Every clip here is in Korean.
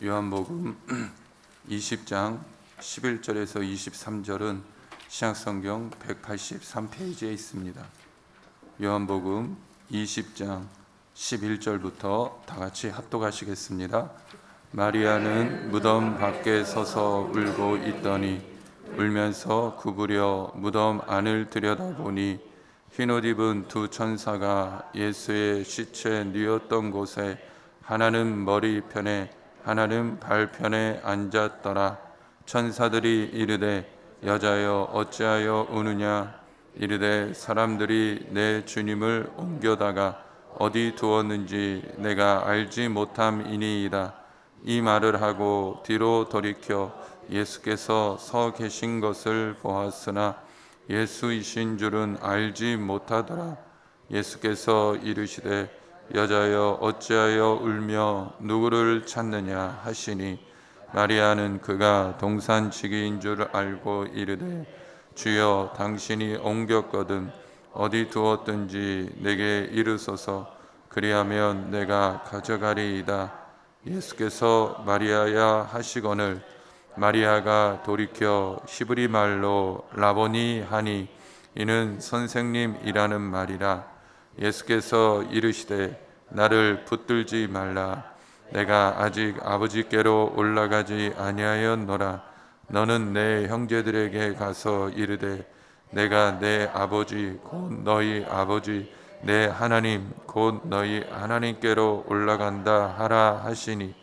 요한복음 20장 11절에서 23절은 신약성경 183페이지에 있습니다. 요한복음 20장 11절부터 다 같이 합독하시겠습니다. 마리아는 무덤 밖에 서서 울고 있더니 울면서 구부려 무덤 안을 들여다보니 흰옷 입은 두 천사가 예수의 시체 뉘었던 곳에 하나는 머리편에 하나는 발편에 앉았더라. 천사들이 이르되 여자여 어찌하여 우느냐. 이르되 사람들이 내 주님을 옮겨다가 어디 두었는지 내가 알지 못함이니이다. 이 말을 하고 뒤로 돌이켜 예수께서 서 계신 것을 보았으나 예수이신 줄은 알지 못하더라. 예수께서 이르시되 여자여 어찌하여 울며 누구를 찾느냐 하시니 마리아는 그가 동산지기인 줄 알고 이르되 주여 당신이 옮겼거든 어디 두었든지 내게 이르소서. 그리하면 내가 가져가리이다. 예수께서 마리아야 하시거늘 마리아가 돌이켜 히브리 말로 라보니 하니 이는 선생님이라는 말이라. 예수께서 이르시되 나를 붙들지 말라. 내가 아직 아버지께로 올라가지 아니하였노라. 너는 내 형제들에게 가서 이르되 내가 내 아버지 곧 너희 아버지 내 하나님 곧 너희 하나님께로 올라간다 하라 하시니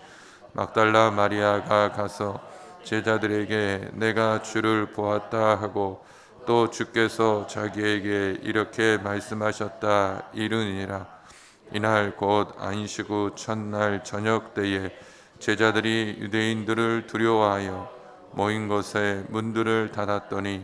막달라 마리아가 가서 제자들에게 내가 주를 보았다 하고 또 주께서 자기에게 이렇게 말씀하셨다 이르니라. 이날 곧 안식 후 첫날 저녁 때에 제자들이 유대인들을 두려워하여 모인 곳에 문들을 닫았더니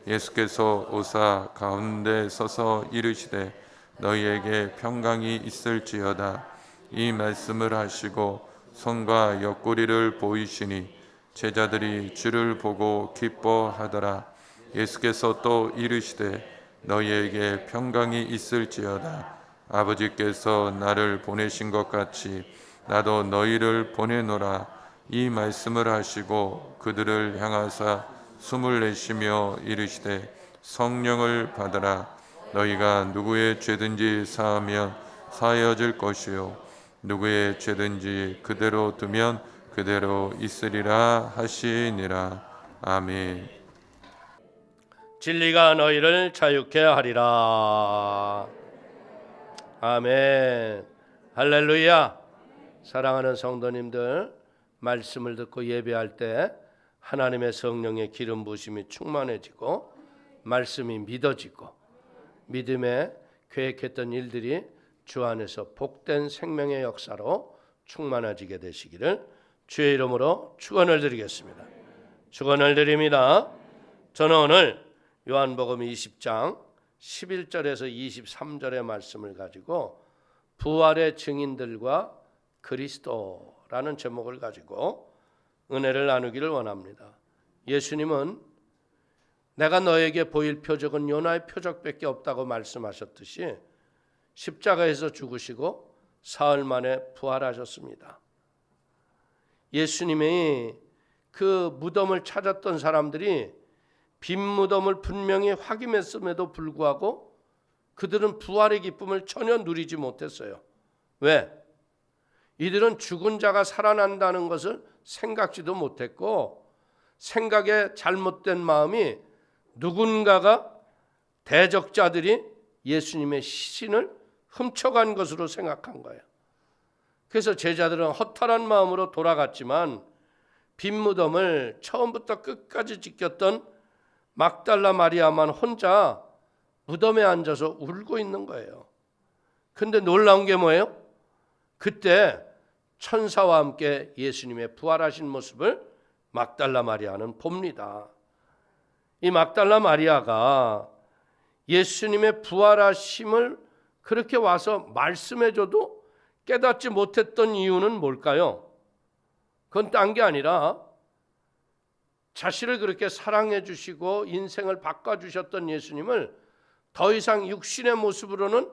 예수께서 오사 가운데 서서 이르시되 너희에게 평강이 있을지어다. 이 말씀을 하시고 손과 옆구리를 보이시니 제자들이 주를 보고 기뻐하더라. 예수께서 또 이르시되 너희에게 평강이 있을지어다. 아버지께서 나를 보내신 것 같이 나도 너희를 보내노라. 이 말씀을 하시고 그들을 향하사 숨을 내쉬며 이르시되 성령을 받으라. 너희가 누구의 죄든지 사하면 사하여질 것이요 누구의 죄든지 그대로 두면 그대로 있으리라 하시니라. 아멘. 진리가 너희를 자유케 하리라. 아멘. 할렐루야. 사랑하는 성도님들, 말씀을 듣고 예배할 때 하나님의 성령의 기름 부으심이 충만해지고 말씀이 믿어지고 믿음에 계획했던 일들이 주 안에서 복된 생명의 역사로 충만해지게 되시기를 주의 이름으로 축원을 드리겠습니다. 축원을 드립니다. 저는 오늘 요한복음 20장 11절에서 23절의 말씀을 가지고 부활의 증인들과 그리스도라는 제목을 가지고 은혜를 나누기를 원합니다. 예수님은 내가 너에게 보일 표적은 요나의 표적밖에 없다고 말씀하셨듯이 십자가에서 죽으시고 사흘 만에 부활하셨습니다. 예수님이 그 무덤을 찾았던 사람들이 빈 무덤을 분명히 확인했음에도 불구하고 그들은 부활의 기쁨을 전혀 누리지 못했어요. 왜? 이들은 죽은 자가 살아난다는 것을 생각지도 못했고 생각의 잘못된 마음이 누군가가 대적자들이 예수님의 시신을 훔쳐간 것으로 생각한 거예요. 그래서 제자들은 허탈한 마음으로 돌아갔지만 빈 무덤을 처음부터 끝까지 지켰던 막달라 마리아만 혼자 무덤에 앉아서 울고 있는 거예요. 근데 놀라운 게 뭐예요? 그때 천사와 함께 예수님의 부활하신 모습을 막달라 마리아는 봅니다. 이 막달라 마리아가 예수님의 부활하심을 그렇게 와서 말씀해줘도 깨닫지 못했던 이유는 뭘까요? 그건 딴 게 아니라 자신을 그렇게 사랑해 주시고 인생을 바꿔주셨던 예수님을 더 이상 육신의 모습으로는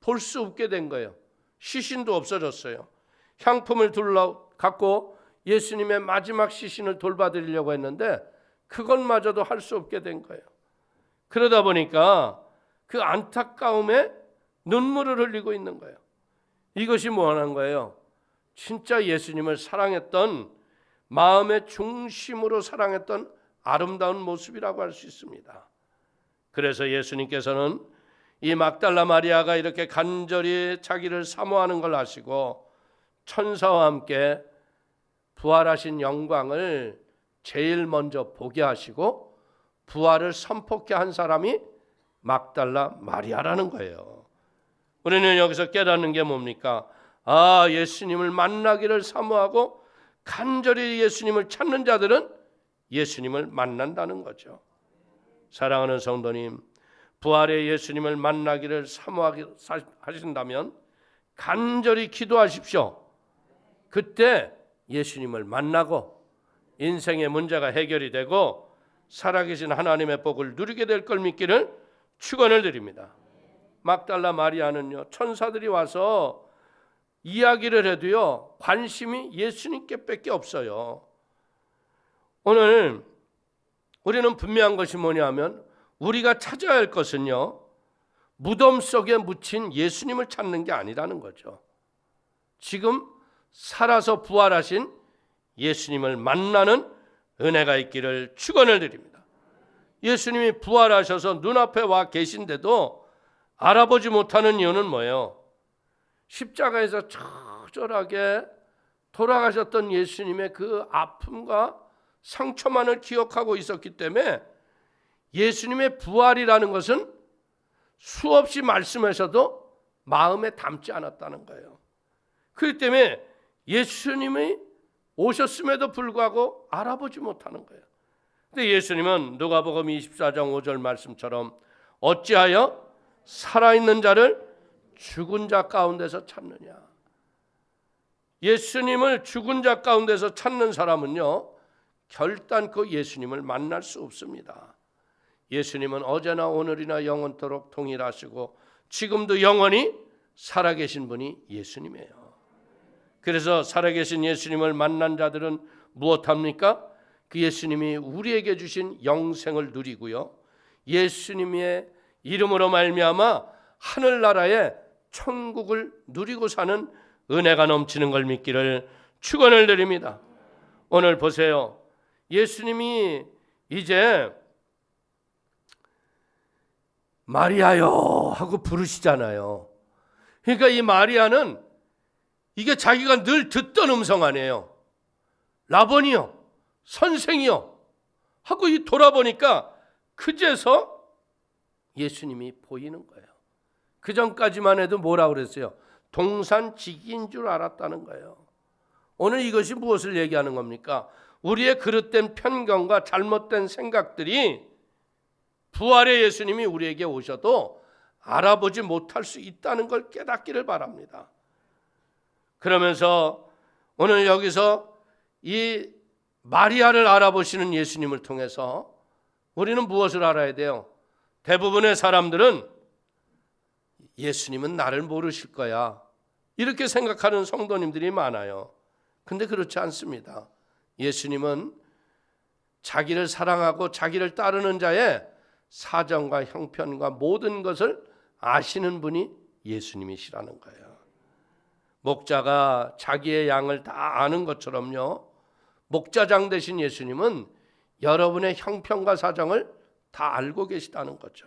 볼 수 없게 된 거예요. 시신도 없어졌어요. 향품을 갖고 예수님의 마지막 시신을 돌봐드리려고 했는데 그것마저도 할 수 없게 된 거예요. 그러다 보니까 그 안타까움에 눈물을 흘리고 있는 거예요. 이것이 뭐하는 거예요? 진짜 예수님을 사랑했던, 마음의 중심으로 사랑했던 아름다운 모습이라고 할 수 있습니다. 그래서 예수님께서는 이 막달라 마리아가 이렇게 간절히 자기를 사모하는 걸 아시고 천사와 함께 부활하신 영광을 제일 먼저 보게 하시고 부활을 선포케 한 사람이 막달라 마리아라는 거예요. 우리는 여기서 깨닫는 게 뭡니까? 예수님을 만나기를 사모하고 간절히 예수님을 찾는 자들은 예수님을 만난다는 거죠. 사랑하는 성도님, 부활의 예수님을 만나기를 사모하신다면 간절히 기도하십시오. 그때 예수님을 만나고 인생의 문제가 해결이 되고 살아계신 하나님의 복을 누리게 될 걸 믿기를 축원을 드립니다. 막달라 마리아는요, 천사들이 와서 이야기를 해도요, 관심이 예수님께 밖에 없어요. 오늘 우리는 분명한 것이 뭐냐면 우리가 찾아야 할 것은요, 무덤 속에 묻힌 예수님을 찾는 게 아니라는 거죠. 지금 살아서 부활하신 예수님을 만나는 은혜가 있기를 축원을 드립니다. 예수님이 부활하셔서 눈앞에 와 계신데도 알아보지 못하는 이유는 뭐예요? 십자가에서 처절하게 돌아가셨던 예수님의 그 아픔과 상처만을 기억하고 있었기 때문에 예수님의 부활이라는 것은 수없이 말씀하셔도 마음에 담지 않았다는 거예요. 그렇기 때문에 예수님이 오셨음에도 불구하고 알아보지 못하는 거예요. 근데 예수님은 누가복음 24장 5절 말씀처럼 어찌하여 살아있는 자를 죽은 자 가운데서 찾느냐. 예수님을 죽은 자 가운데서 찾는 사람은요, 결단코 예수님을 만날 수 없습니다. 예수님은 어제나 오늘이나 영원토록 동일하시고 지금도 영원히 살아계신 분이 예수님이에요. 그래서 살아계신 예수님을 만난 자들은 무엇합니까? 그 예수님이 우리에게 주신 영생을 누리고요, 예수님의 이름으로 말미암아 하늘나라의 천국을 누리고 사는 은혜가 넘치는 걸 믿기를 축원을 드립니다. 오늘 보세요. 예수님이 이제 마리아요 하고 부르시잖아요. 그러니까 이 마리아는 이게 자기가 늘 듣던 음성 아니에요. 라보니요, 선생이요 하고 돌아보니까 그제서 예수님이 보이는 거예요. 그 전까지만 해도 뭐라고 그랬어요? 동산지기인 줄 알았다는 거예요. 오늘 이것이 무엇을 얘기하는 겁니까? 우리의 그릇된 편견과 잘못된 생각들이 부활의 예수님이 우리에게 오셔도 알아보지 못할 수 있다는 걸 깨닫기를 바랍니다. 그러면서 오늘 여기서 이 마리아를 알아보시는 예수님을 통해서 우리는 무엇을 알아야 돼요? 대부분의 사람들은 예수님은 나를 모르실 거야, 이렇게 생각하는 성도님들이 많아요. 근데 그렇지 않습니다. 예수님은 자기를 사랑하고 자기를 따르는 자의 사정과 형편과 모든 것을 아시는 분이 예수님이시라는 거예요. 목자가 자기의 양을 다 아는 것처럼요, 목자장 되신 예수님은 여러분의 형편과 사정을 다 알고 계시다는 거죠.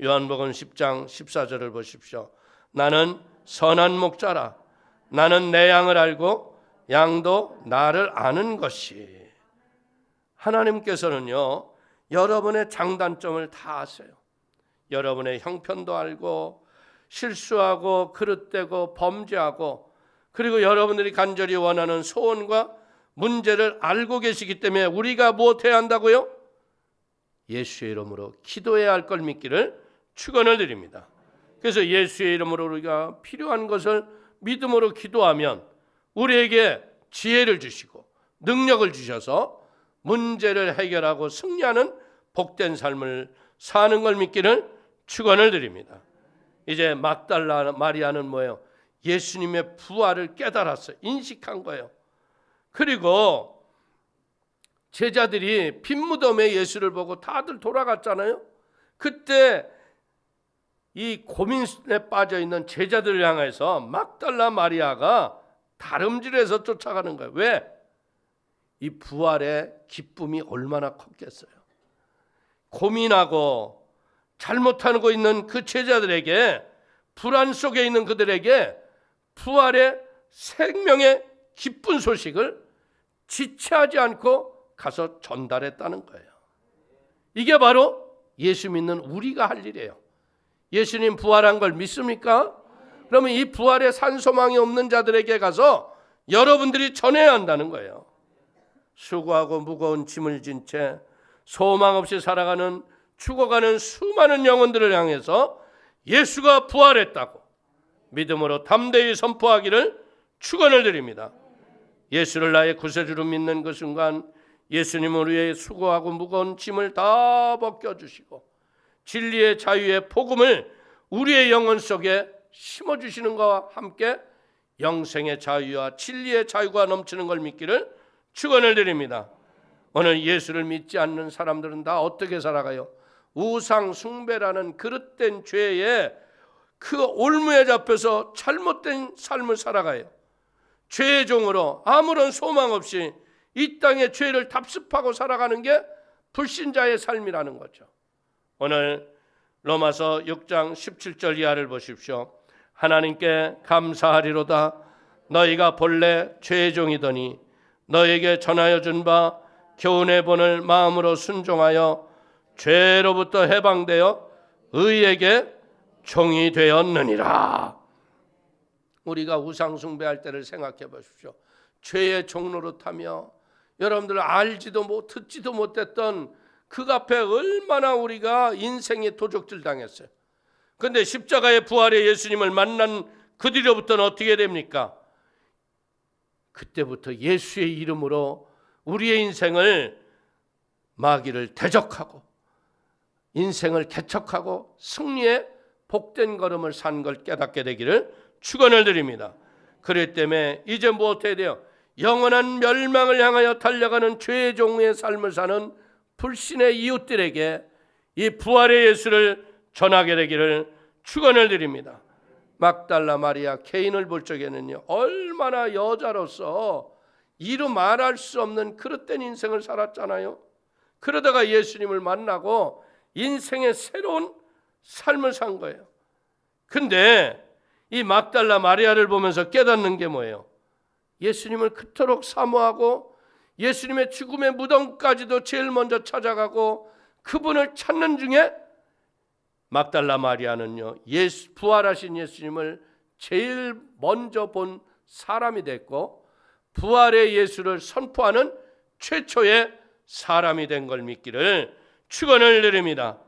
요한복음 10장 14절을 보십시오. 나는 선한 목자라. 나는 내 양을 알고 양도 나를 아는 것이. 하나님께서는요, 여러분의 장단점을 다 아세요. 여러분의 형편도 알고 실수하고 그릇되고 범죄하고, 그리고 여러분들이 간절히 원하는 소원과 문제를 알고 계시기 때문에 우리가 무엇해야 한다고요? 예수의 이름으로 기도해야 할 걸 믿기를 축원을 드립니다. 그래서 예수의 이름으로 우리가 필요한 것을 믿음으로 기도하면 우리에게 지혜를 주시고 능력을 주셔서 문제를 해결하고 승리하는 복된 삶을 사는 걸 믿기를 축원을 드립니다. 이제 막달라 마리아는 뭐예요? 예수님의 부활을 깨달았어요. 인식한 거예요. 그리고 제자들이 빈 무덤에 예수를 보고 다들 돌아갔잖아요. 그때 이 고민에 빠져 있는 제자들을 향해서 막달라 마리아가 다름질해서 쫓아가는 거예요. 왜? 이 부활의 기쁨이 얼마나 컸겠어요. 고민하고 잘못하고 있는 그 제자들에게, 불안 속에 있는 그들에게 부활의 생명의 기쁜 소식을 지체하지 않고 가서 전달했다는 거예요. 이게 바로 예수 믿는 우리가 할 일이에요. 예수님 부활한 걸 믿습니까? 그러면 이 부활에 산소망이 없는 자들에게 가서 여러분들이 전해야 한다는 거예요. 수고하고 무거운 짐을 진 채 소망 없이 살아가는, 죽어가는 수많은 영혼들을 향해서 예수가 부활했다고 믿음으로 담대히 선포하기를 축원을 드립니다. 예수를 나의 구세주로 믿는 그 순간 예수님을 위해 수고하고 무거운 짐을 다 벗겨주시고 진리의 자유의 복음을 우리의 영혼 속에 심어주시는 것과 함께 영생의 자유와 진리의 자유가 넘치는 걸 믿기를 축원을 드립니다. 오늘 예수를 믿지 않는 사람들은 다 어떻게 살아가요? 우상 숭배라는 그릇된 죄에 그 올무에 잡혀서 잘못된 삶을 살아가요. 죄의 종으로 아무런 소망 없이 이 땅의 죄를 답습하고 살아가는 게 불신자의 삶이라는 거죠. 오늘 로마서 6장 17절 이하를 보십시오. 하나님께 감사하리로다. 너희가 본래 죄의 종이더니 너에게 전하여 준 바 교훈의 본을 마음으로 순종하여 죄로부터 해방되어 의에게 종이 되었느니라. 우리가 우상 숭배할 때를 생각해 보십시오. 죄의 종노릇하며 여러분들 알지도 못 듣지도 못했던 그 앞에 얼마나 우리가 인생의 도적질 당했어요. 그런데 십자가의 부활의 예수님을 만난 그 뒤로부터는 어떻게 됩니까? 그때부터 예수의 이름으로 우리의 인생을 마귀를 대적하고 인생을 개척하고 승리의 복된 걸음을 산 걸 깨닫게 되기를 축원을 드립니다. 그렇기 때문에 이제 무엇해야 돼요? 영원한 멸망을 향하여 달려가는 죄의 종의 삶을 사는 불신의 이웃들에게 이 부활의 예수를 전하게 되기를 축원을 드립니다. 막달라 마리아 개인을 볼 적에는요, 얼마나 여자로서 이루 말할 수 없는 그릇된 인생을 살았잖아요. 그러다가 예수님을 만나고 인생의 새로운 삶을 산 거예요. 근데 이 막달라 마리아를 보면서 깨닫는 게 뭐예요? 예수님을 그토록 사모하고 예수님의 죽음의 무덤까지도 제일 먼저 찾아가고 그분을 찾는 중에 막달라 마리아는요, 부활하신 예수님을 제일 먼저 본 사람이 됐고 부활의 예수를 선포하는 최초의 사람이 된 걸 믿기를 축원을 드립니다.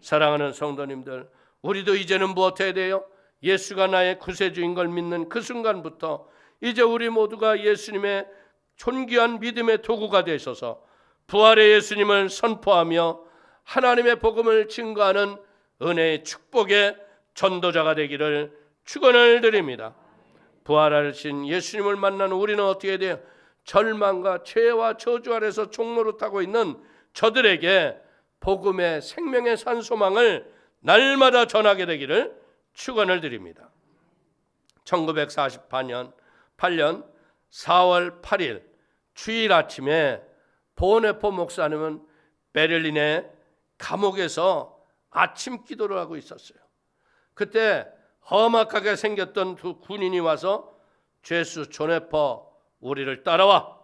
사랑하는 성도님들, 우리도 이제는 무엇 해야 돼요? 예수가 나의 구세주인 걸 믿는 그 순간부터 이제 우리 모두가 예수님의 존귀한 믿음의 도구가 되셔서 부활의 예수님을 선포하며 하나님의 복음을 증거하는 은혜의 축복의 전도자가 되기를 축원을 드립니다. 부활하신 예수님을 만나는 우리는 어떻게 해야 돼요? 절망과 죄와 저주 아래서 종노릇하고 있는 저들에게 복음의 생명의 산소망을 날마다 전하게 되기를 축원을 드립니다. 1948년 4월 8일 주일 아침에 보네포 목사님은 베를린의 감옥에서 아침 기도를 하고 있었어요. 그때 험악하게 생겼던 두 군인이 와서 죄수 조네퍼 우리를 따라와.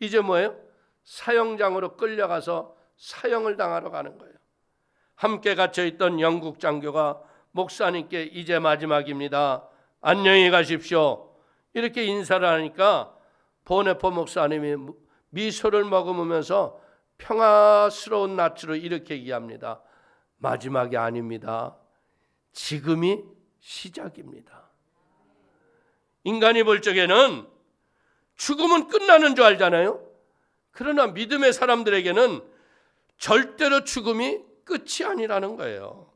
이제 뭐예요? 사형장으로 끌려가서 사형을 당하러 가는 거예요. 함께 갇혀있던 영국 장교가 목사님께 이제 마지막입니다. 안녕히 가십시오. 이렇게 인사를 하니까 보네포 목사님이 미소를 머금으면서 평화스러운 낯으로 이렇게 얘기합니다. 마지막이 아닙니다. 지금이 시작입니다. 인간이 볼 적에는 죽음은 끝나는 줄 알잖아요. 그러나 믿음의 사람들에게는 절대로 죽음이 끝이 아니라는 거예요.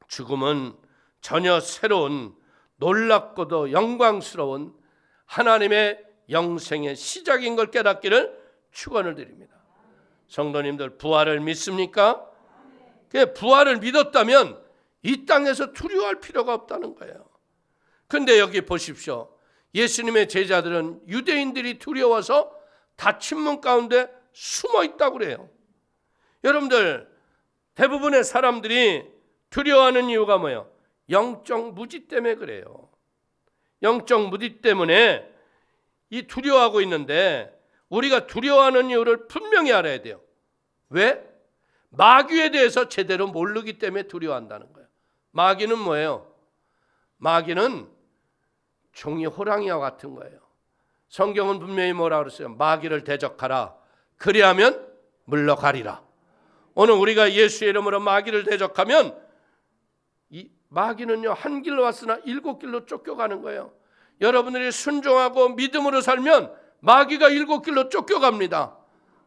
죽음은 전혀 새로운 놀랍고도 영광스러운 하나님의 영생의 시작인 걸 깨닫기를 축원을 드립니다. 성도님들, 부활을 믿습니까? 그 부활을 믿었다면 이 땅에서 두려워할 필요가 없다는 거예요. 근데 여기 보십시오. 예수님의 제자들은 유대인들이 두려워서 닫힌 문 가운데 숨어 있다고 그래요. 여러분들, 대부분의 사람들이 두려워하는 이유가 뭐예요? 영적 무지 때문에 그래요. 영적 무지 때문에 이 두려워하고 있는데, 우리가 두려워하는 이유를 분명히 알아야 돼요. 왜? 마귀에 대해서 제대로 모르기 때문에 두려워한다는 거예요. 마귀는 뭐예요? 마귀는 종이 호랑이와 같은 거예요. 성경은 분명히 뭐라고 그랬어요? 마귀를 대적하라. 그리하면 물러가리라. 오늘 우리가 예수의 이름으로 마귀를 대적하면 이 마귀는요, 한 길로 왔으나 7길로 쫓겨가는 거예요. 여러분들이 순종하고 믿음으로 살면 마귀가 7길로 쫓겨갑니다.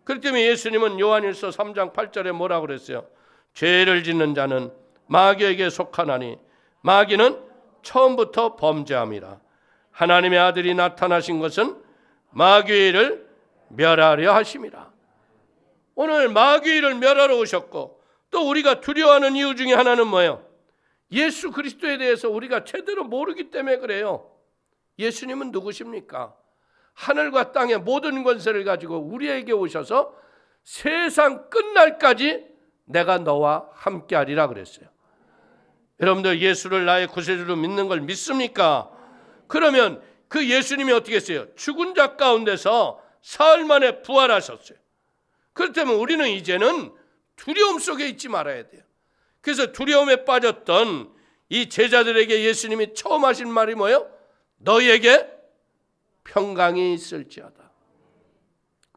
그렇기 때문에 예수님은 요한일서 3장 8절에 뭐라고 그랬어요? 죄를 짓는 자는 마귀에게 속하나니 마귀는 처음부터 범죄함이라. 하나님의 아들이 나타나신 것은 마귀를 멸하려 하심이라. 오늘 마귀를 멸하러 오셨고, 또 우리가 두려워하는 이유 중에 하나는 뭐예요? 예수 그리스도에 대해서 우리가 제대로 모르기 때문에 그래요. 예수님은 누구십니까? 하늘과 땅의 모든 권세를 가지고 우리에게 오셔서 세상 끝날까지 내가 너와 함께하리라 그랬어요. 여러분들, 예수를 나의 구세주로 믿는 걸 믿습니까? 그러면 그 예수님이 어떻게 했어요? 죽은 자 가운데서 사흘 만에 부활하셨어요. 그렇다면 우리는 이제는 두려움 속에 있지 말아야 돼요. 그래서 두려움에 빠졌던 이 제자들에게 예수님이 처음 하신 말이 뭐예요? 너희에게 평강이 있을지어다.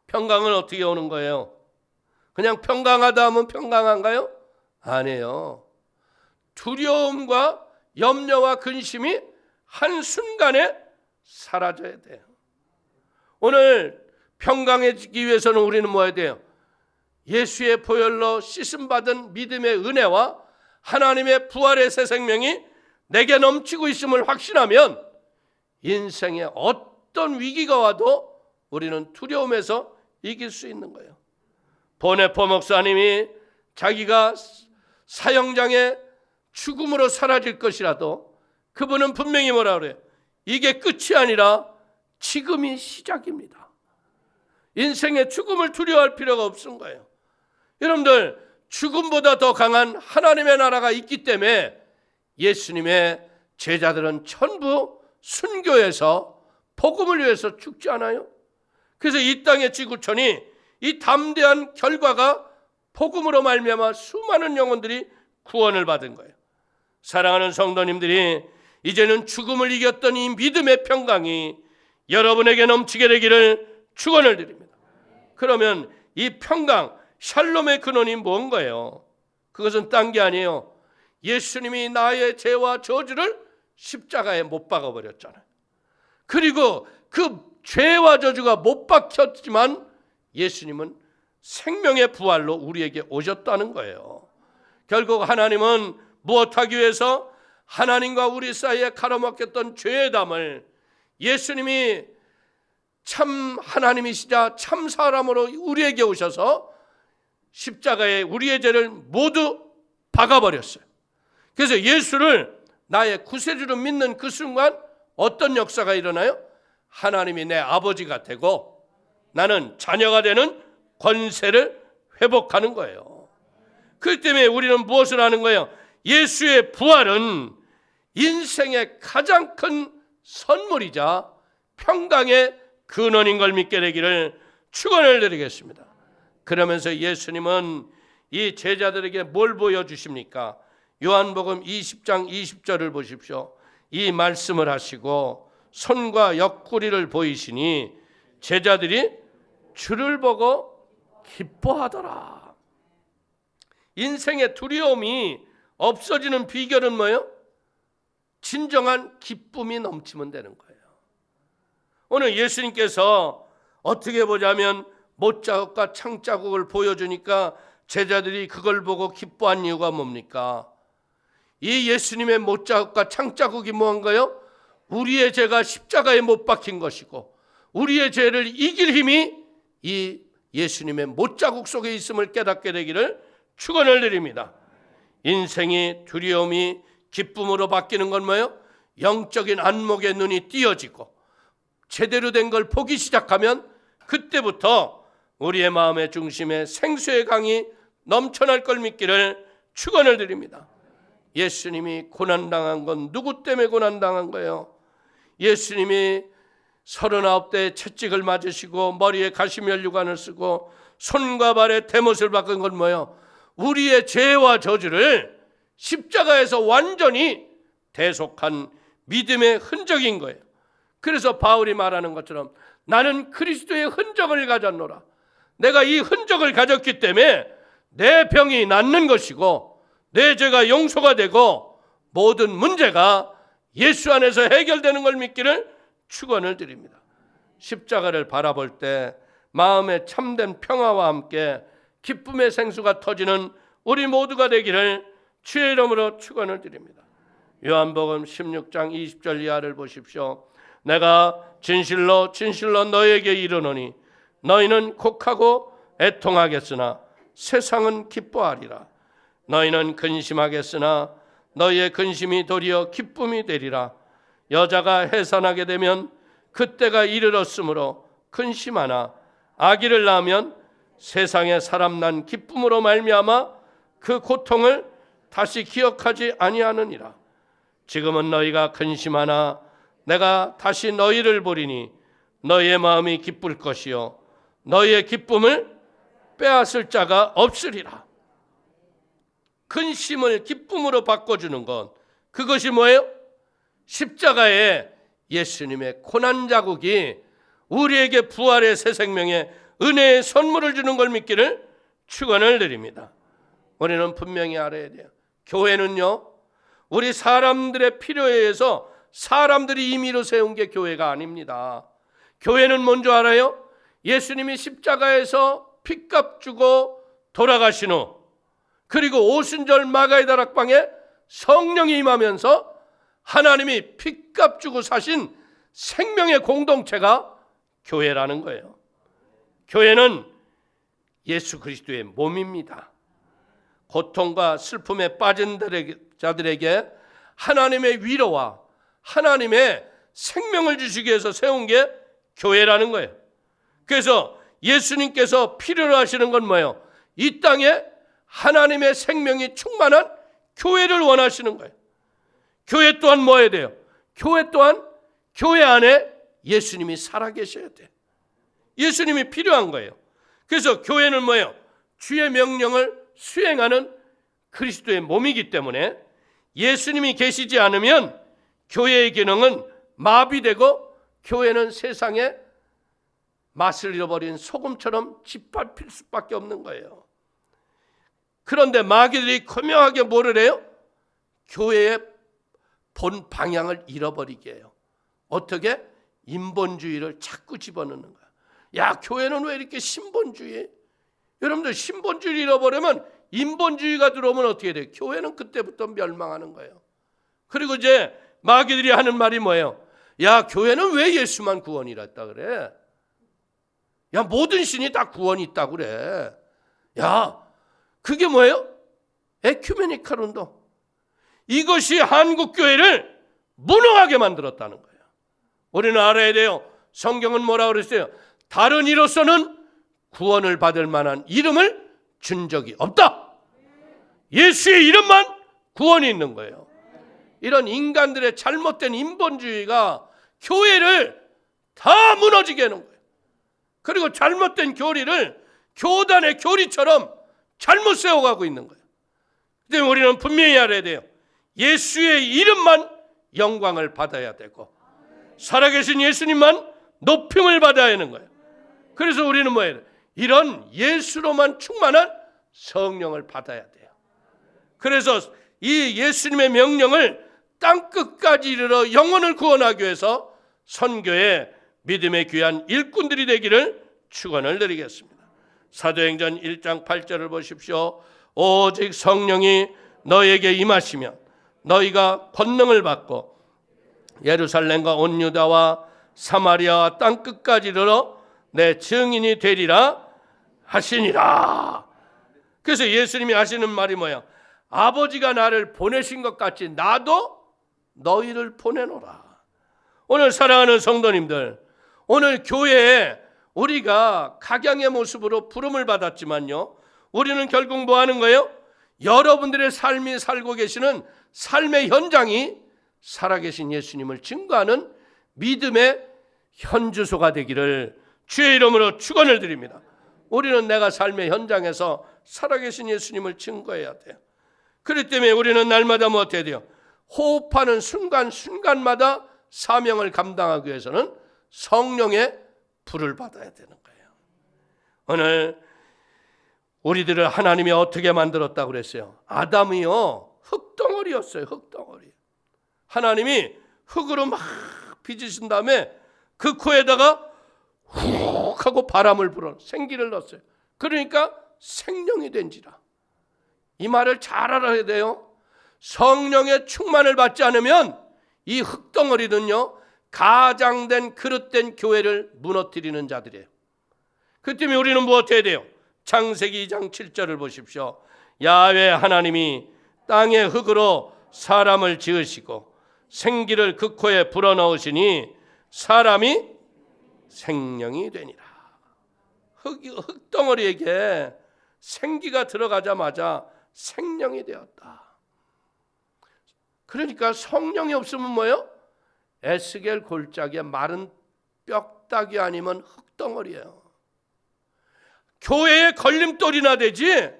평강은 어떻게 오는 거예요? 그냥 평강하다 하면 평강한가요? 아니에요. 두려움과 염려와 근심이 한순간에 사라져야 돼요. 오늘 평강해지기 위해서는 우리는 뭐 해야 돼요? 예수의 보혈로 씻음받은 믿음의 은혜와 하나님의 부활의 새 생명이 내게 넘치고 있음을 확신하면 인생에 어떤 위기가 와도 우리는 두려움에서 이길 수 있는 거예요. 보네포 목사님이 자기가 사형장에 죽음으로 사라질 것이라도 그분은 분명히 뭐라 그래요? 이게 끝이 아니라 지금이 시작입니다. 인생의 죽음을 두려워할 필요가 없은 거예요. 여러분들, 죽음보다 더 강한 하나님의 나라가 있기 때문에 예수님의 제자들은 전부 순교해서 복음을 위해서 죽지 않아요? 그래서 이 땅의 지구촌이 이 담대한 결과가 복음으로 말미암아 수많은 영혼들이 구원을 받은 거예요. 사랑하는 성도님들이, 이제는 죽음을 이겼던 이 믿음의 평강이 여러분에게 넘치게 되기를 축원을 드립니다. 그러면 이 평강, 샬롬의 근원이 뭔가요? 그것은 딴 게 아니에요. 예수님이 나의 죄와 저주를 십자가에 못 박아버렸잖아요. 그리고 그 죄와 저주가 못 박혔지만 예수님은 생명의 부활로 우리에게 오셨다는 거예요. 결국 하나님은 무엇하기 위해서 하나님과 우리 사이에 가로막혔던 죄의 담을 예수님이 참 하나님이시자 참 사람으로 우리에게 오셔서 십자가에 우리의 죄를 모두 박아버렸어요. 그래서 예수를 나의 구세주로 믿는 그 순간 어떤 역사가 일어나요? 하나님이 내 아버지가 되고 나는 자녀가 되는 권세를 회복하는 거예요. 그렇기 때문에 우리는 무엇을 하는 거예요? 예수의 부활은 인생의 가장 큰 선물이자 평강의 근원인 걸 믿게 되기를 축원을 드리겠습니다. 그러면서 예수님은 이 제자들에게 뭘 보여주십니까? 요한복음 20장 20절을 보십시오. 이 말씀을 하시고 손과 옆구리를 보이시니 제자들이 주를 보고 기뻐하더라. 인생의 두려움이 없어지는 비결은 뭐예요? 진정한 기쁨이 넘치면 되는 거예요. 오늘 예수님께서 어떻게 보자면 못자국과 창자국을 보여주니까 제자들이 그걸 보고 기뻐한 이유가 뭡니까? 이 예수님의 못자국과 창자국이 뭔가요? 우리의 죄가 십자가에 못 박힌 것이고 우리의 죄를 이길 힘이 이 예수님의 못자국 속에 있음을 깨닫게 되기를 축원을 드립니다. 인생이 두려움이 기쁨으로 바뀌는 건 뭐예요? 영적인 안목의 눈이 띄어지고 제대로 된 걸 보기 시작하면 그때부터 우리의 마음의 중심에 생수의 강이 넘쳐날 걸 믿기를 축원을 드립니다. 예수님이 고난당한 건 누구 때문에 고난당한 거예요? 예수님이 39대 채찍을 맞으시고 머리에 가시면류관을 쓰고 손과 발에 대못을 박은 건 뭐예요? 우리의 죄와 저주를 십자가에서 완전히 대속한 믿음의 흔적인 거예요. 그래서 바울이 말하는 것처럼 나는 그리스도의 흔적을 가졌노라. 내가 이 흔적을 가졌기 때문에 내 병이 낫는 것이고 내 죄가 용서가 되고 모든 문제가 예수 안에서 해결되는 걸 믿기를 축원을 드립니다. 십자가를 바라볼 때 마음에 참된 평화와 함께 기쁨의 생수가 터지는 우리 모두가 되기를 주의 이름으로 축원을 드립니다. 요한복음 16장 20절 이하를 보십시오. 내가 진실로 진실로 너에게 이르노니 너희는 곡하고 애통하겠으나 세상은 기뻐하리라. 너희는 근심하겠으나 너희의 근심이 도리어 기쁨이 되리라. 여자가 해산하게 되면 그때가 이르렀으므로 근심하나 아기를 낳으면 세상에 사람 난 기쁨으로 말미암아 그 고통을 다시 기억하지 아니하느니라. 지금은 너희가 근심하나 내가 다시 너희를 보리니 너희의 마음이 기쁠 것이요 너희의 기쁨을 빼앗을 자가 없으리라. 근심을 기쁨으로 바꿔주는 건 그것이 뭐예요? 십자가에 예수님의 고난 자국이 우리에게 부활의 새 생명의 은혜의 선물을 주는 걸 믿기를 축원을 드립니다. 우리는 분명히 알아야 돼요. 교회는요, 우리 사람들의 필요에 의해서 사람들이 임의로 세운 게 교회가 아닙니다. 교회는 뭔지 알아요? 예수님이 십자가에서 핏값 주고 돌아가신 후 그리고 오순절 마가의 다락방에 성령이 임하면서 하나님이 핏값 주고 사신 생명의 공동체가 교회라는 거예요. 교회는 예수 그리스도의 몸입니다. 고통과 슬픔에 빠진 자들에게 하나님의 위로와 하나님의 생명을 주시기 위해서 세운 게 교회라는 거예요. 그래서 예수님께서 필요로 하시는 건 뭐예요? 이 땅에 하나님의 생명이 충만한 교회를 원하시는 거예요. 교회 또한 뭐 해야 돼요? 교회 또한 교회 안에 예수님이 살아계셔야 돼요. 예수님이 필요한 거예요. 그래서 교회는 뭐예요? 주의 명령을 수행하는 그리스도의 몸이기 때문에 예수님이 계시지 않으면 교회의 기능은 마비되고 교회는 세상에 맛을 잃어버린 소금처럼 짓밟힐 수밖에 없는 거예요. 그런데 마귀들이 교묘하게 뭐를 해요? 교회의 본 방향을 잃어버리게 해요. 어떻게? 인본주의를 자꾸 집어넣는 거야. 야, 교회는 왜 이렇게 신본주의? 여러분들 신본주의를 잃어버리면 인본주의가 들어오면 어떻게 돼요? 교회는 그때부터 멸망하는 거예요. 그리고 이제 마귀들이 하는 말이 뭐예요? 야, 교회는 왜 예수만 구원이라 했다 그래? 야, 모든 신이 다 구원이 있다고 그래. 야, 그게 뭐예요? 에큐메니칼 운동. 이것이 한국교회를 무능하게 만들었다는 거예요. 우리는 알아야 돼요. 성경은 뭐라고 그랬어요? 다른 이로서는 구원을 받을 만한 이름을 준 적이 없다. 예수의 이름만 구원이 있는 거예요. 이런 인간들의 잘못된 인본주의가 교회를 다 무너지게 하는 거예요. 그리고 잘못된 교리를 교단의 교리처럼 잘못 세워가고 있는 거예요. 그런데 우리는 분명히 알아야 돼요. 예수의 이름만 영광을 받아야 되고 살아계신 예수님만 높임을 받아야 하는 거예요. 그래서 우리는 뭐예요? 이런 예수로만 충만한 성령을 받아야 돼요. 그래서 이 예수님의 명령을 땅끝까지 이르러 영혼을 구원하기 위해서 선교에 믿음의 귀한 일꾼들이 되기를 축원을 드리겠습니다. 사도행전 1장 8절을 보십시오. 오직 성령이 너에게 임하시면 너희가 권능을 받고 예루살렘과 온 유다와 사마리아 땅 끝까지 이르러 내 증인이 되리라 하시니라. 그래서 예수님이 하시는 말이 뭐야? 아버지가 나를 보내신 것 같이 나도 너희를 보내노라. 오늘 사랑하는 성도님들, 오늘 교회에 우리가 각양의 모습으로 부름을 받았지만요, 우리는 결국 뭐 하는 거예요? 여러분들의 삶이 살고 계시는 삶의 현장이 살아계신 예수님을 증거하는 믿음의 현주소가 되기를 주의 이름으로 축원을 드립니다. 우리는 내가 삶의 현장에서 살아계신 예수님을 증거해야 돼요. 그렇기 때문에 우리는 날마다 뭐 어떻게 돼요? 호흡하는 순간순간마다 사명을 감당하기 위해서는 성령의 불을 받아야 되는 거예요. 오늘 우리들을 하나님이 어떻게 만들었다고 그랬어요? 아담이요, 흙덩어리였어요. 흙덩어리. 하나님이 흙으로 막 빚으신 다음에 그 코에다가 훅 하고 바람을 불어 생기를 넣었어요. 그러니까 생명이 된지라. 이 말을 잘 알아야 돼요. 성령의 충만을 받지 않으면 이 흙덩어리는요, 가장된 그릇된 교회를 무너뜨리는 자들이에요. 그 때문에 우리는 무엇 해야 돼요? 창세기 2장 7절을 보십시오. 야훼 하나님이 땅의 흙으로 사람을 지으시고 생기를 그 코에 불어넣으시니 사람이 생명이 되니라. 흙덩어리에게 생기가 들어가자마자 생명이 되었다. 그러니까 성령이 없으면 뭐예요? 에스겔 골짜기에 마른 뼈다귀 아니면 흙덩어리예요. 교회의 걸림돌이나 되지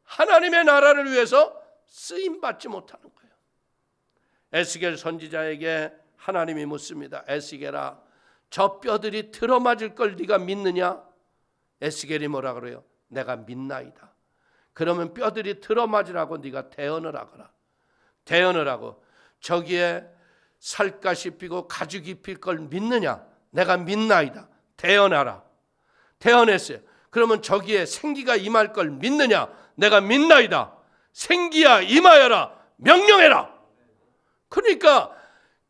하나님의 나라를 위해서 쓰임받지 못하는 거예요. 에스겔 선지자에게 하나님이 묻습니다. 에스겔아, 저 뼈들이 들어맞을 걸 네가 믿느냐? 에스겔이 뭐라 그래요? 내가 믿나이다. 그러면 뼈들이 들어맞으라고 네가 대언을 하거라. 대언을 하고 저기에 살갗이 씹히고 가죽이 입힐 걸 믿느냐? 내가 믿나이다. 대언하라. 대언했어요. 그러면 저기에 생기가 임할 걸 믿느냐? 내가 믿나이다. 생기야 임하여라. 명령해라. 그러니까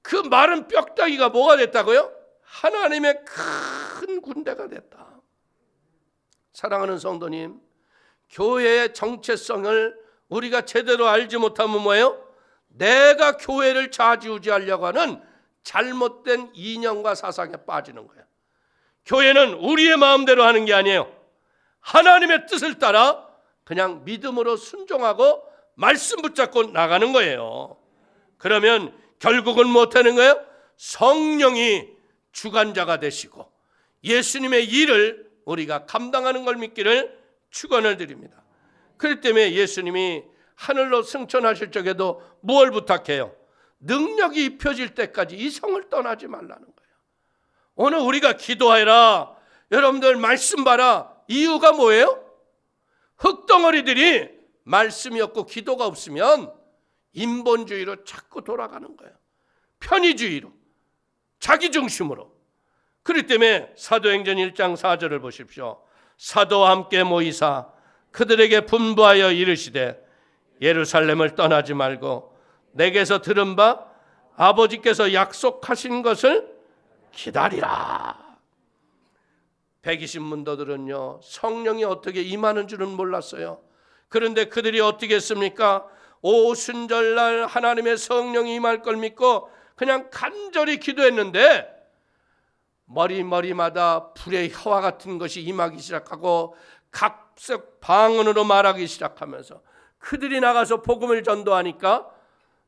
그 마른 뼈다귀가 뭐가 됐다고요? 하나님의 큰 군대가 됐다. 사랑하는 성도님, 교회의 정체성을 우리가 제대로 알지 못하면 뭐예요? 내가 교회를 좌지우지하려고 하는 잘못된 이념과 사상에 빠지는 거예요. 교회는 우리의 마음대로 하는 게 아니에요. 하나님의 뜻을 따라 그냥 믿음으로 순종하고 말씀 붙잡고 나가는 거예요. 그러면 결국은 못하는 거예요? 성령이 주관자가 되시고 예수님의 일을 우리가 감당하는 걸 믿기를 축원을 드립니다. 그렇기 때문에 예수님이 하늘로 승천하실 적에도 무엇을 부탁해요? 능력이 입혀질 때까지 이 성을 떠나지 말라는 거예요. 오늘 우리가 기도해라, 여러분들 말씀 봐라, 이유가 뭐예요? 흙덩어리들이 말씀이 없고 기도가 없으면 인본주의로 자꾸 돌아가는 거예요. 편의주의로, 자기중심으로. 그렇기 때문에 사도행전 1장 4절을 보십시오. 사도와 함께 모이사 그들에게 분부하여 이르시되 예루살렘을 떠나지 말고 내게서 들은 바 아버지께서 약속하신 것을 기다리라. 120문도들은요 성령이 어떻게 임하는 줄은 몰랐어요. 그런데 그들이 어떻게 했습니까? 오순절날 하나님의 성령이 임할 걸 믿고 그냥 간절히 기도했는데 머리마다 불의 혀와 같은 것이 임하기 시작하고 각색 방언으로 말하기 시작하면서 그들이 나가서 복음을 전도하니까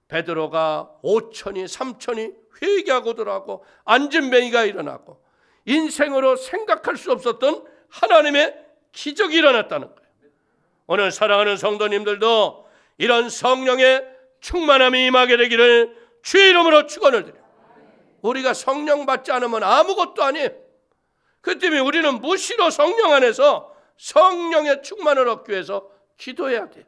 베드로가 5천이 3천이 회개하고 들어가고 안진뱅이가 일어나고 인생으로 생각할 수 없었던 하나님의 기적이 일어났다는 거예요. 오늘 사랑하는 성도님들도 이런 성령의 충만함이 임하게 되기를 주의 이름으로 축원을 드려요. 우리가 성령 받지 않으면 아무것도 아니에요. 그 때문에 우리는 무시로 성령 안에서 성령의 충만을 얻기 위해서 기도해야 돼요.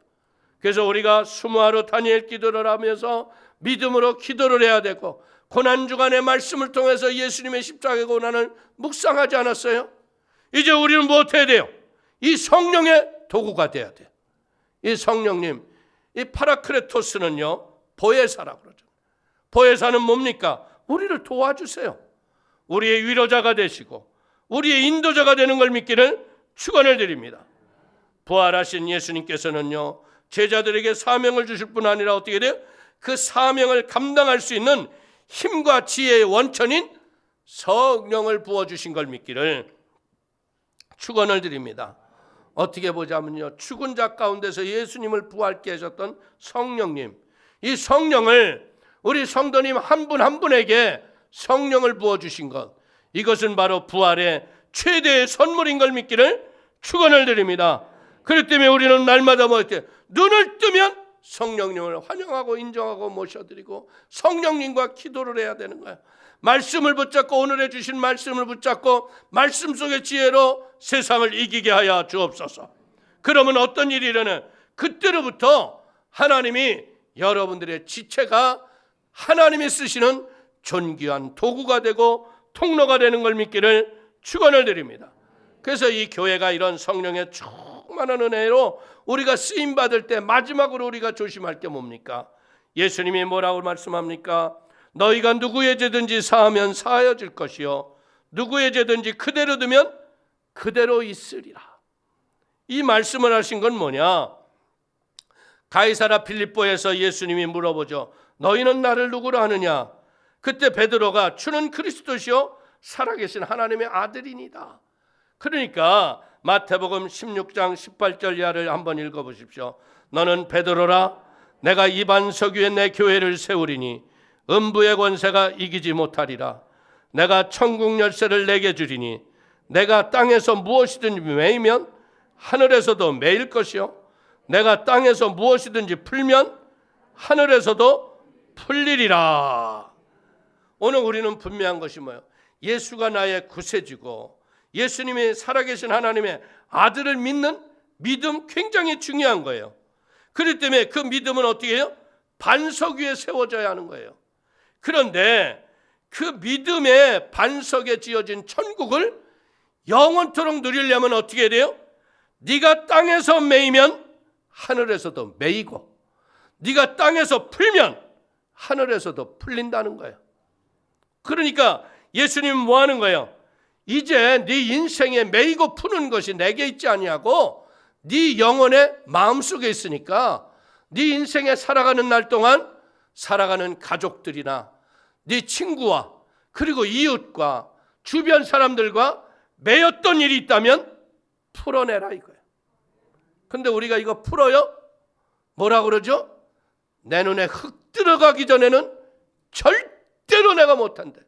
그래서 우리가 수모하루 다니엘 기도를 하면서 믿음으로 기도를 해야 되고 고난주간의 말씀을 통해서 예수님의 십자가의 고난을 묵상하지 않았어요? 이제 우리는 무엇 해야 돼요? 이 성령의 도구가 돼야 돼요. 이 성령님, 이 파라크레토스는요 보혜사라고 그러죠. 보혜사는 뭡니까? 우리를 도와주세요. 우리의 위로자가 되시고 우리의 인도자가 되는 걸 믿기를 축원을 드립니다. 부활하신 예수님께서는요, 제자들에게 사명을 주실 뿐 아니라 어떻게 돼요? 그 사명을 감당할 수 있는 힘과 지혜의 원천인 성령을 부어주신 걸 믿기를 축원을 드립니다. 어떻게 보자면요, 죽은 자 가운데서 예수님을 부활케 하셨던 성령님, 이 성령을 우리 성도님 한 분 한 분에게 성령을 부어주신 것, 이것은 바로 부활의 최대의 선물인 걸 믿기를 축원을 드립니다. 그렇기 때문에 우리는 날마다 이렇게 눈을 뜨면 성령님을 환영하고 인정하고 모셔드리고 성령님과 기도를 해야 되는 거예요. 말씀을 붙잡고, 오늘 해주신 말씀을 붙잡고 말씀 속의 지혜로 세상을 이기게 하여 주옵소서. 그러면 어떤 일이 일어나요? 그때로부터 하나님이 여러분들의 지체가 하나님이 쓰시는 존귀한 도구가 되고 통로가 되는 걸 믿기를 축원을 드립니다. 그래서 이 교회가 이런 성령의 충만한 은혜로 우리가 쓰임받을 때 마지막으로 우리가 조심할 게 뭡니까? 예수님이 뭐라고 말씀합니까? 너희가 누구의 죄든지 사하면 사하여질 것이요 누구의 죄든지 그대로 두면 그대로 있으리라. 이 말씀을 하신 건 뭐냐? 가이사라 빌립보에서 예수님이 물어보죠. 너희는 나를 누구로 하느냐? 그때 베드로가 주는 그리스도시요 살아계신 하나님의 아들이니다. 그러니까 마태복음 16장 18절 이하를 한번 읽어보십시오. 너는 베드로라, 내가 이 반석 위에 내 교회를 세우리니 음부의 권세가 이기지 못하리라. 내가 천국 열쇠를 내게 주리니 내가 땅에서 무엇이든지 매이면 하늘에서도 매일 것이요 내가 땅에서 무엇이든지 풀면 하늘에서도 풀리리라. 오늘 우리는 분명한 것이 뭐예요? 예수가 나의 구세주고 예수님이 살아계신 하나님의 아들을 믿는 믿음, 굉장히 중요한 거예요. 그렇기 때문에 그 믿음은 어떻게 해요? 반석 위에 세워져야 하는 거예요. 그런데 그 믿음의 반석에 지어진 천국을 영원토록 누리려면 어떻게 해야 돼요? 네가 땅에서 매이면 하늘에서도 매이고 네가 땅에서 풀면 하늘에서도 풀린다는 거예요. 그러니까 예수님은 뭐 하는 거예요? 이제 네 인생에 매이고 푸는 것이 내게 있지 아니하고 네 영혼의 마음속에 있으니까 네 인생에 살아가는 날 동안 살아가는 가족들이나 네 친구와 그리고 이웃과 주변 사람들과 매였던 일이 있다면 풀어내라 이거예요. 근데 우리가 이거 풀어요? 뭐라 그러죠? 내 눈에 흙 들어가기 전에는 절대로 내가 못한대.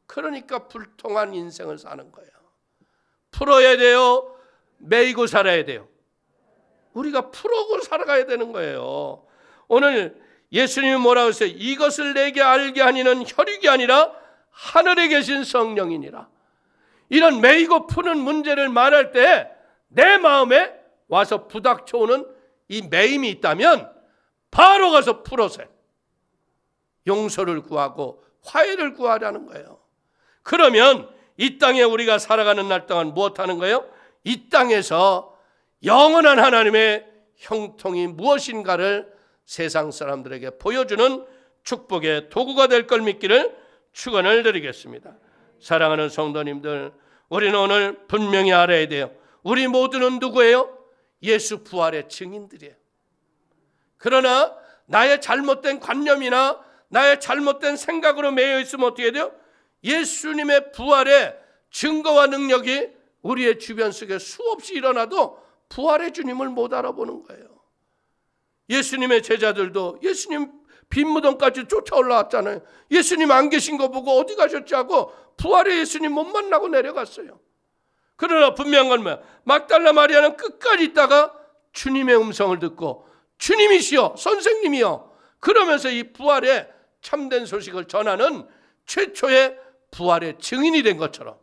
그러니까 불통한 인생을 사는 거예요. 풀어야 돼요? 매이고 살아야 돼요? 우리가 풀고 살아가야 되는 거예요. 오늘 예수님이 뭐라고 했어요? 이것을 내게 알게 하니는 혈육이 아니라 하늘에 계신 성령이니라. 이런 매이고 푸는 문제를 말할 때 내 마음에 와서 부닥쳐오는 이 매임이 있다면 바로 가서 풀어서 용서를 구하고 화해를 구하라는 거예요. 그러면 이 땅에 우리가 살아가는 날 동안 무엇하는 거예요? 이 땅에서 영원한 하나님의 형통이 무엇인가를 세상 사람들에게 보여주는 축복의 도구가 될 걸 믿기를 축원을 드리겠습니다. 사랑하는 성도님들, 우리는 오늘 분명히 알아야 돼요. 우리 모두는 누구예요? 예수 부활의 증인들이에요. 그러나 나의 잘못된 관념이나 나의 잘못된 생각으로 매여 있으면 어떻게 돼요? 예수님의 부활의 증거와 능력이 우리의 주변 속에 수없이 일어나도 부활의 주님을 못 알아보는 거예요. 예수님의 제자들도 예수님 빈무덤까지 쫓아 올라왔잖아요. 예수님 안 계신 거 보고 어디 가셨지 하고 부활의 예수님 못 만나고 내려갔어요. 그러나 분명한 건 뭐야? 막달라 마리아는 끝까지 있다가 주님의 음성을 듣고 주님이시여 선생님이여 그러면서 이 부활의 참된 소식을 전하는 최초의 부활의 증인이 된 것처럼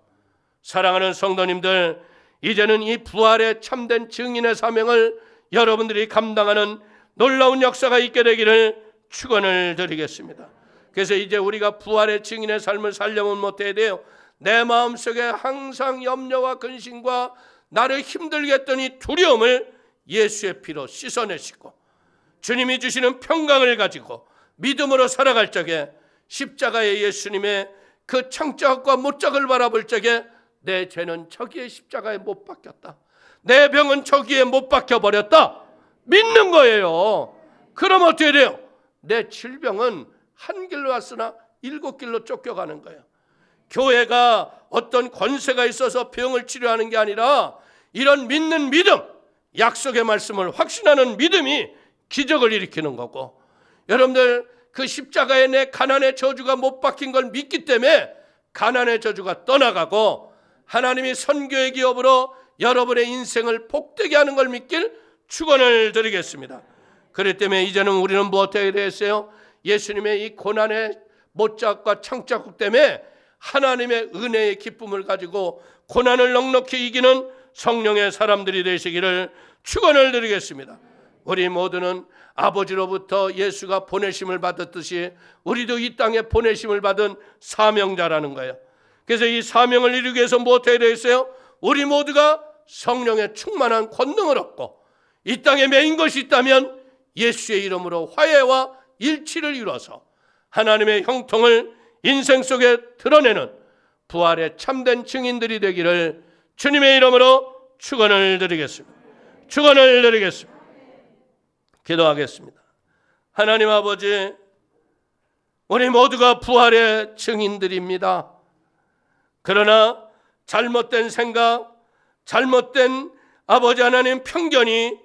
사랑하는 성도님들, 이제는 이 부활의 참된 증인의 사명을 여러분들이 감당하는 놀라운 역사가 있게 되기를 축원을 드리겠습니다. 그래서 이제 우리가 부활의 증인의 삶을 살려면 어때야 돼요? 내 마음속에 항상 염려와 근심과 나를 힘들게 했던 이 두려움을 예수의 피로 씻어내시고 주님이 주시는 평강을 가지고 믿음으로 살아갈 적에 십자가의 예수님의 그 창자국과 못짝을 바라볼 적에 내 죄는 저기에 십자가에 못 박혔다, 내 병은 저기에 못 박혀버렸다 믿는 거예요. 그럼 어떻게 돼요? 내 질병은 한 길로 왔으나 7길로 쫓겨가는 거예요. 교회가 어떤 권세가 있어서 병을 치료하는 게 아니라 이런 믿는 믿음, 약속의 말씀을 확신하는 믿음이 기적을 일으키는 거고, 여러분들 그 십자가에 내 가난의 저주가 못 박힌 걸 믿기 때문에 가난의 저주가 떠나가고 하나님이 선교의 기업으로 여러분의 인생을 복되게 하는 걸 믿길 축원을 드리겠습니다. 그렇기 때문에 이제는 우리는 무엇에 대했어요? 예수님의 이 고난의 못자국과 창자국 때문에 하나님의 은혜의 기쁨을 가지고 고난을 넉넉히 이기는 성령의 사람들이 되시기를 축원을 드리겠습니다. 우리 모두는 아버지로부터 예수가 보내심을 받았듯이 우리도 이 땅에 보내심을 받은 사명자라는 거예요. 그래서 이 사명을 이루기 위해서 무엇해야 되겠어요? 우리 모두가 성령의 충만한 권능을 얻고 이 땅에 메인 것이 있다면 예수의 이름으로 화해와 일치를 이루어서 하나님의 형통을 인생 속에 드러내는 부활의 참된 증인들이 되기를 주님의 이름으로 축원을 드리겠습니다. 축원을 드리겠습니다. 기도하겠습니다. 하나님 아버지, 우리 모두가 부활의 증인들입니다. 그러나 잘못된 생각, 잘못된 아버지 하나님 편견이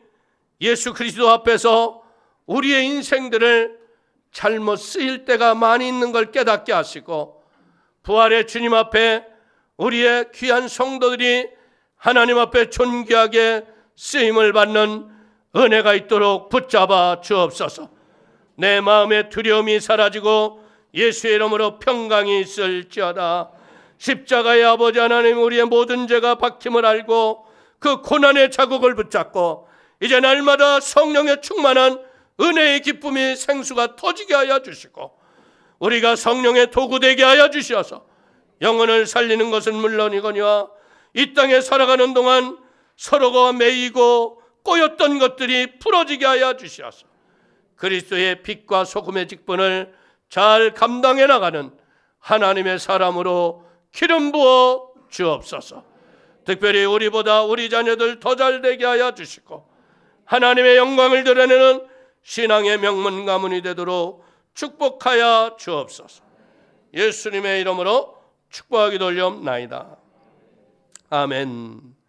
예수 그리스도 앞에서 우리의 인생들을 잘못 쓰일 때가 많이 있는 걸 깨닫게 하시고, 부활의 주님 앞에 우리의 귀한 성도들이 하나님 앞에 존귀하게 쓰임을 받는 은혜가 있도록 붙잡아 주옵소서. 내 마음의 두려움이 사라지고 예수의 이름으로 평강이 있을지어다. 십자가의 아버지 하나님, 우리의 모든 죄가 박힘을 알고 그 고난의 자국을 붙잡고 이제 날마다 성령의 충만한 은혜의 기쁨이 생수가 터지게 하여 주시고 우리가 성령의 도구 되게 하여 주시어서 영혼을 살리는 것은 물론이거니와 이 땅에 살아가는 동안 서로가 매이고 꼬였던 것들이 풀어지게 하여 주시어서 그리스도의 빛과 소금의 직분을 잘 감당해 나가는 하나님의 사람으로 기름 부어 주옵소서. 특별히 우리보다 우리 자녀들 더 잘 되게 하여 주시고 하나님의 영광을 드러내는 신앙의 명문 가문이 되도록 축복하여 주옵소서. 예수님의 이름으로 축복하기 돌려옵나이다. 아멘.